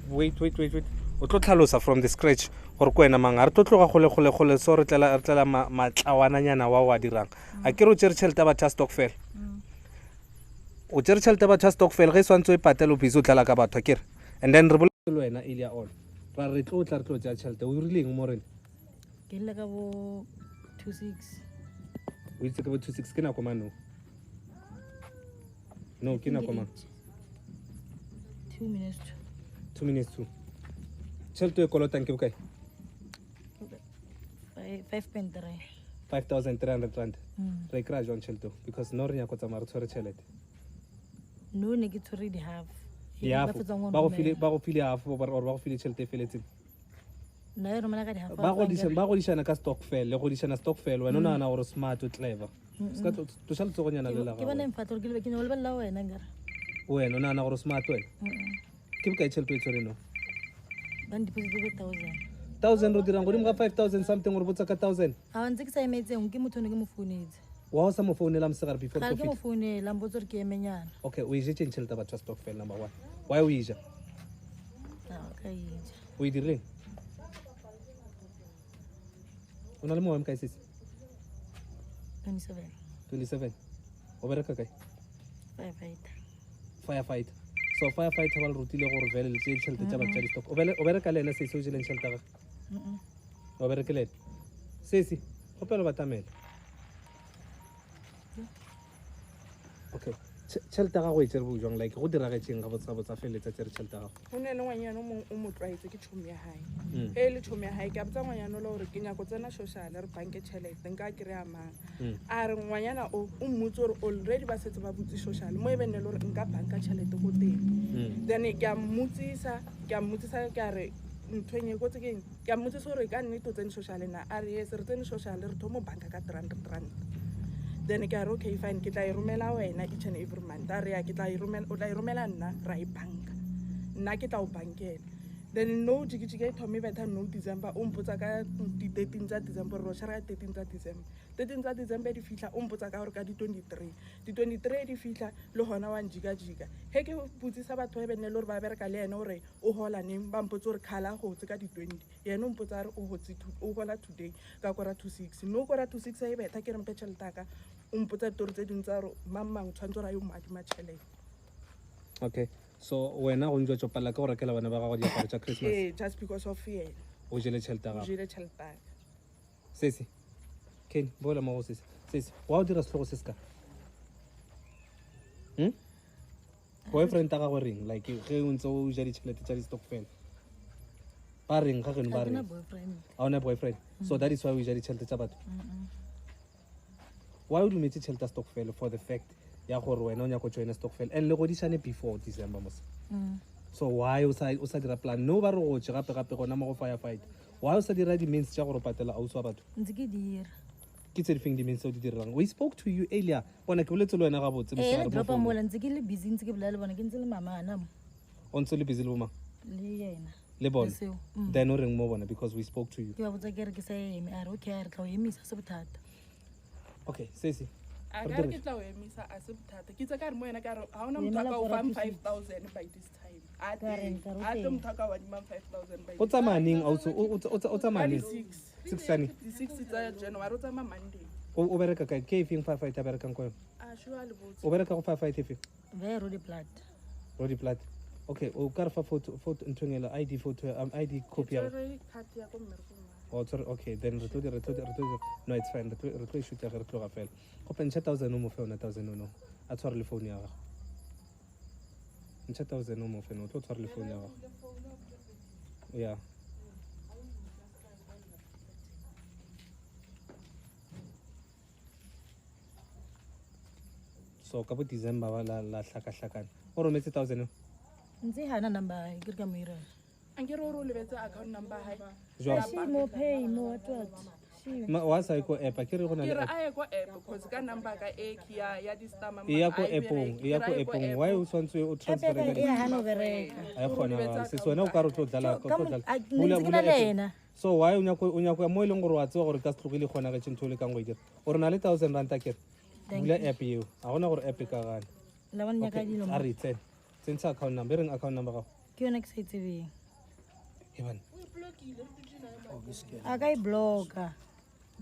wait. O tlo tlhalosa from the scratch gore ko wena mang a re tlo tloga gole so re tlela matlawananyana wa dirang a ke re o tsere tšhelete ba tša stockfel o tsere tšhelete ba tša stockfel ge e swantse o e patele o busy o tlala ka batho kere and then re bolele wena earlier on ra re tlo tla re tlo tšea tšhelete o rileng mo rena ke le ka bo 26 o itse ke bo 26 ke nako mano no ke nako mang 2 minutes 2 minutes to tšhelete e kolotang ke bokae 5.3 5,300 rand re kry-a jwang tšhelete because no re nyako tsamaya re tshwere tšhelete no ne ke tshwere di half ba go file half or ba go file tšhelete e feletseng na e romela ka di half ba godišana ka stockfel le godišana stockfel wena o nagana gore smart o clever ska tloša letsogonyana le la ke bona mfatlo ke le ke no le bella wena ngara wena o nagana gore smart wena ke bokae tšhelete e tshwereno ba deposit 1,000 o dirang godimo ga 5,000 something gore botsa ka 1,000 a ntse ke sa emetseng ke motho ne ke mo founetse wa o sa mo founela mosegare before ga ke mo founela mbotse re ke emenyana okay o e jetšeng tšhelete batho ba stockfel number 1 why o e ja ka ija o e dirileng o na le mowa mkae sese 27 o bereka kae firefighter so firefighter ba le rutile gore vele le tšee tšhelete tša batho tša di-stock o bereka le ena sese o jeleng tšhelete gage o bereke le ena sese gopelo batamela okay tšhelete gago e tsere bojwang like go diragetseng ga botsa feletsa tsere tšhelete gago go ne le ngwanyana o mo tlwaetse ke tšhomi ya gae e le tšhomi ya gae ke a botsa ngwanyana le gore ke nyako tsena sociale re banke tšhelete nka kry-a mang a re ngwanyana o mmotse gore already ba setse ba botse sociale mo e benne le gore nka banka tšhelete go teng then ke a mmotsisa ke a re nthweng e kotse keng ke a mmotsisa gore ka nnete o tsene sociale na a re yes re tsene sociale re thomo banka ka 300 rand then ke a re okay fine ke tla e romela wena each and every month a re ya o tla e romela nna ra e banka nna ke tla o bankela then no jikijike e thome betha no December o mpotsa ka di-13 tsa December ro shara ka 13 tsa December 13 tsa December di fihla o mpotsa ka gore ka di-23 di fihla le hona wa njikajika he ke botsisa batho ba benne le gore ba bereka le ene gore o hola neng ba mpotsa gore khala go tse ka di-20 yena o mpotsa re o hola today ka kora 26 no kora 26 e betha ke re mpe tšhelete ka o mpotsa ditori tse dingwe tsa gore mang tshwanetse ra yo madima tšhelete okay so wena go ntse tsopalla ka gore ke la bana ba gago diaparo tša Christmas just because of yena o jele tšhelete gago jele tšhelete sese ken bola mo sese wa o dira slogo se ska boyfriend ta gago reng like ge o ntse o ja ditšhelete tša di-stockfel ba reng ga geno ba reng a ona boyfriend so that is why o ja ditšhelete tša batho why o dumetse tšhelete ya stockfel for the fact ya gore wena o nyako joina stockfel and le godisane before December mos so why o sa dira plan no ba re go tse gape gona mo go firefight why o sa dira di-means tša gore patela ausi wa batho ntse ke dira ke tse difeng di-means tse o di dirang we spoke to you earlier bona ke boletse le wena ga botse dropa mola ntse ke le busy ntse ke bolela le bona ke ntse le mamana mo o ntse le busy le bomang le yena le bona then o reng mo bona because we spoke to you ke ba botsa ke re ke sa eme a re okay a re tla o emisa se bothata okay sesi a ka re ke tla o emisa a se bothata ke tsa ka re mo yena ka re ha ona motho ka o fam 5,000 by this time a tlo motho ka wa dimang 5,000 by o tsamaneng o tsamaneng 6 sane 6 tsa January o tsama Monday o bereka ka ke ifeng firefighter berekang ko a sure le botse o bereka go firefighter ifeng ve rodi plat okay o ka re fa photo ntongela ID photo ID copy ya ko mmereko oh sorry okay then re tlo no it's fine re tlo shoot ya re tloga fela go pentsha 1,000 o mo fe ona 1,000 no a tshware le phone ya gago ntsha 1,000 o mo fe no o tlo tshware le phone ya gago yeah so ka bo December ba la hlaka-hlakana o rometse 1,000 ntse hana number ke re ka mo ira angere o lebetse account number hae shi mo pay mo what wa sa ko app ke re go na ke re a ye ko app cause ka number ka ya di star mama ya ko appong why o swantse o transfer ka ya hano bereka ai gona se sona o ka re tlo dala bula lena so why o nyako mo ileng gore wa tse gore ka setlogile gona ga tshentho le ka ngwe dira o rena le 1,000 rand a kere bula app eo a gona gore app ka gana la bana ka dilo a re tsena account number reng account number gago ke yona ke sa itsebeng Heban. a ka e block-a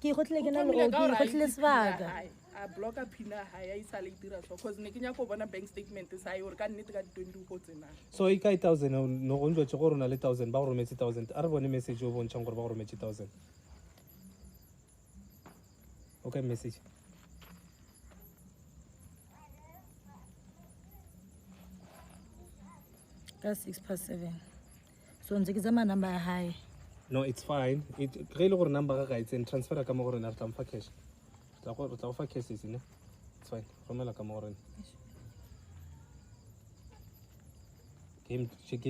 ke gotlile ke na le o ke gotlile sebaka a blocka phina hae a isa le dira so cause ne ke nya go bona bank statement sa e gore ka nnete ka 20 go tsena So e ka 1000 no go ntse go rona le 1000 ba go rometse 1000 a re bone message o bontshang gore ba go rometse 1000. Okay, message. ka 6 so ntse ke tsama number ya hae No, it's fine. It really gore number ga it's in transfer ka mo gore na tla mfa cash. Tla go fa cash is ne. It's fine. Romela ka mo gore. Game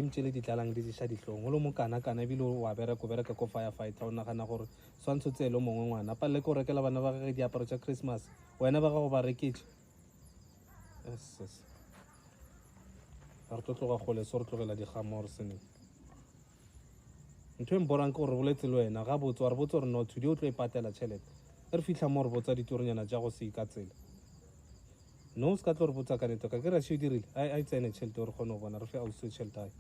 tšele di tlalang di diša ditlhong o le mo kana-kana ebile wa bereka ko firefighter o nagana gore swantse o tseele mongwe ngwana palele ke o rekela bana ba gage diaparo tša christmas wena ba gago ba reketse a re tlo tloga gole so re tlogela digamo gore seneng ntho e mborang ke gore boletse le wena ga botse wa re botse gore no tudi o tlo e patela tšhelete e re fitlha mo re botsa ditorinyana tša go se ka tsela no se ka tlo re botsa ka neto ka ke ratšhe o dirile a tsene tšhelete gore kgone go bona re fe auso tšhelete ae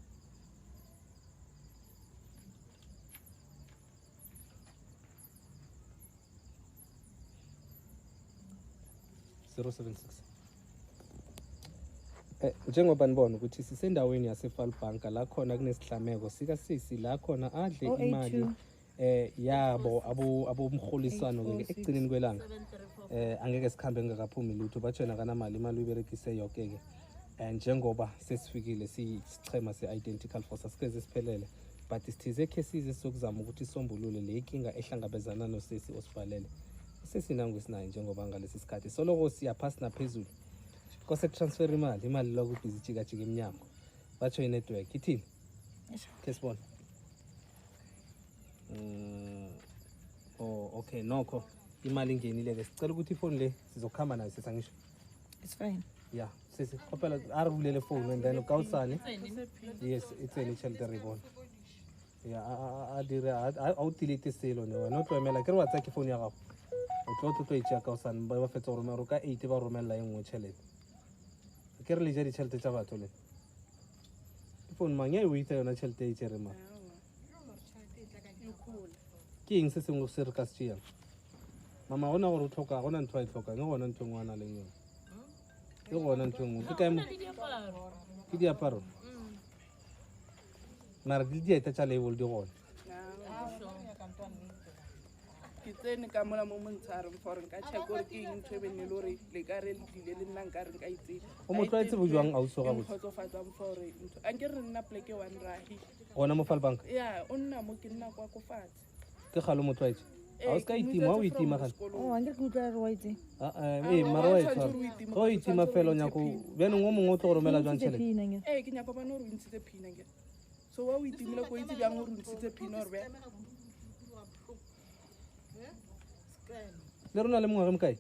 076 njengoba nibona ukuthi sisendaweni yaseFalbanka la khona kunesihlameko sika sisi la khona adle imali yabo abomholiswano ke ekugcineni kwelanga angeke sikhambe ngakaphumi lutho batshena kana imali uyiberekise yonke ke njengoba sesifikile sichema se-identical force asikeze siphelele but sithize cases sokuzama ukuthi sombulule le inkinga ehlangabezana nosesi osibhalele sesinango esinayo njengoba ngalesi sikhathi soloko siya phasi naphezulu kose transfer imali lokhu busy jika emnyango batsho i-network ithini ke sibona okay nokho imali ingenile ke sicela ukuthi ifoni le sizokhamba nayo sesangisho it's fine yeah sisi khopela arulele phone and then ukawusani yes itseni tšhelete re bona yeah a dire a utility selo ne wena o tloemela ke re wa tsaka phone ya gago o tlo itšea kaosane ba fetsa go romela ka 8 ba romela engwe tšhelete ke re le ja ditšhelete tša batho le phone mang ya e itse yona tšhelete e tšere mang ke eng se sengwe se re ka se tšeang mama gona gore o tlhoka gona ntho a e tlhokang e gona ntho engwe a na leng yone ke gona ntho engwe ke kae mo ke diaparo mara di dieta tša label di gona ke tsene ka mola mo montshwareng for nka check gore ke eng ntho e bene le gore le ka re le dile le nna nka re nka itse o motho a etse bojwang auso ga botse khotsofatsang for ntho a nke re nna pleke one rahi gona mo Falbanka ya o nna mo ke nna kwa ko fatshe ke galo motho a etse a o ska itima o itima gale a nke ke utlwa re wa itse mara wa itshwara ga o itima fela o nyako bjaneng o mongwe o tlo go romela jwang tšhelete ke nyako bana gore o ntshitse phina ke so wa o itimile ko itse bjang gore o ntshitse phina gore le rona le mongwe ge mokae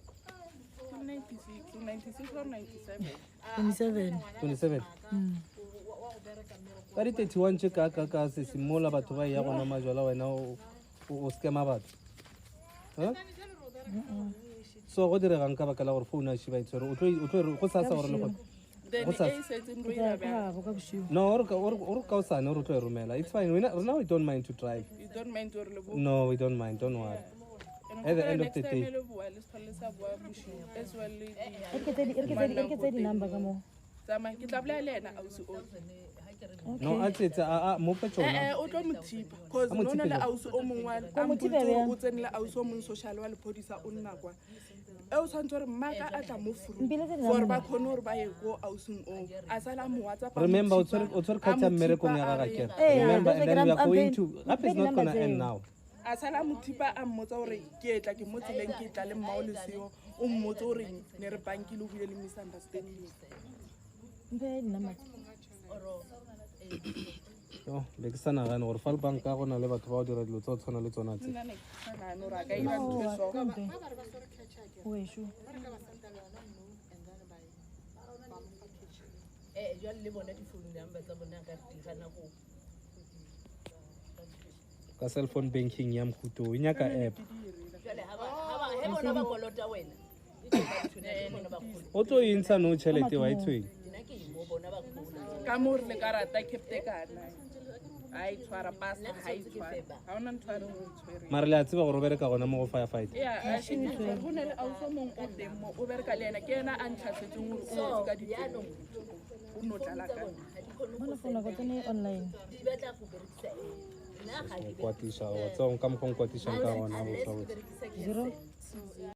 27 ka di 31 tše ka sesimola batho ba ya gona majwala wena o skema batho so go diregang ka baka la gore phone a šiba itshwere o tlo go sasa gore le gone no o re kaosane ore o tlo e romela it's fine rena we don't mind to drive no we don't mind don't worry at the end of the day ke di number ka mo ke tla bolela le ena ausi o no a tsetse a mo fe tsona o tlo mothipa cause no na le ausi o mongwe o tsenela ausi o mong social wa lepodisa o nna kwa e o tshwanetse gore mmaka a tla mo furu gore ba kgone gore ba ye ko ausing o a sala mo WhatsApp remember o tshwere khatsa mmerekong ya gaga kere remember and then we are going to up is not gonna end now a sala mothipa a mmotsa gore ke etla ke mo tseleng ke tla le mmao leseo o mmotsa gore ne re bankile o bile le misunderstanding be ke sa nagane gore Falbanka go na le batho ba o dira dilo tsa o tshwana le tsona tse ka cell phone banking ya mokhuto o nyaka app o tlo e ntsha no tšhelete wa e tshwenya ka mo re le karata capte kana ha e tshwara pasa ha e tshwara ha ona ntho a re o tshwere mara le a tseba gore o bereka gona mo go firefight go ne le auso mong o teng mo o bereka le ena ke ena a ntlhatlhetseng gore o motse ka ditsela o no tlala ka bona fona go tsene online kwatisa wa tsong ka mo go kwatisa ka gona go 0